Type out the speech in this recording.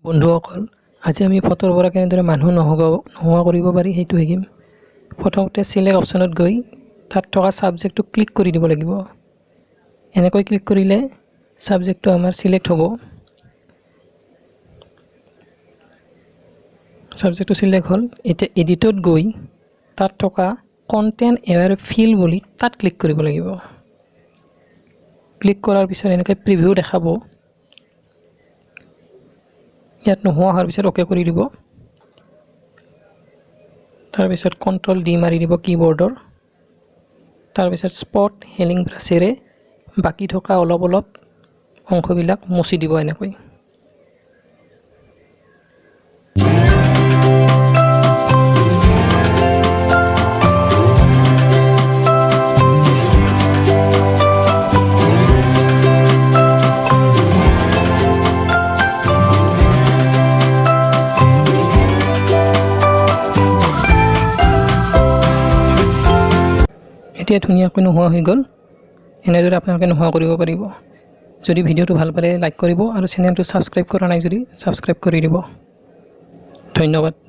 বন্ধুসকল আজি আমি ফটোৰ পৰা কেনেদৰে মানুহ নোহোৱা কৰিব পাৰি সেইটো শিকিম। প্ৰথমতে সিলেক্ট অপশ্যনত গৈ তাত থকা সাবজেক্টটো ক্লিক কৰি দিব লাগিব। এনেকৈ ক্লিক কৰিলে সাবজেক্টটো আমাৰ সিলেক্ট হ'ব। সাবজেক্টটো সিলেক্ট হ'ল। এতিয়া এডিটত গৈ তাত থকা কন্টেন্ট এৱাৰ ফিল বুলি তাত ক্লিক কৰিব লাগিব। ক্লিক কৰাৰ পিছত এনেকৈ প্ৰিভিউ দেখাব। ইয়াত নোহোৱা হোৱাৰ পিছত ওকে কৰি দিব। তাৰপিছত কন্ট্ৰল ডি মাৰি দিব কিবৰ্ডৰ। তাৰপিছত স্পট হেলিং ব্ৰাছেৰে বাকি থকা অলপ অংশবিলাক মুছি দিব এনেকৈ। এতিয়া ধুনীয়াকৈ নোহোৱা হৈ গ'ল। এনেদৰে আপোনালোকে নোহোৱা কৰিব পাৰিব। যদি ভিডিঅ'টো ভাল পালে লাইক কৰিব আৰু চেনেলটো ছাবস্ক্ৰাইব কৰা নাই যদি ছাবস্ক্ৰাইব কৰি দিব। ধন্যবাদ।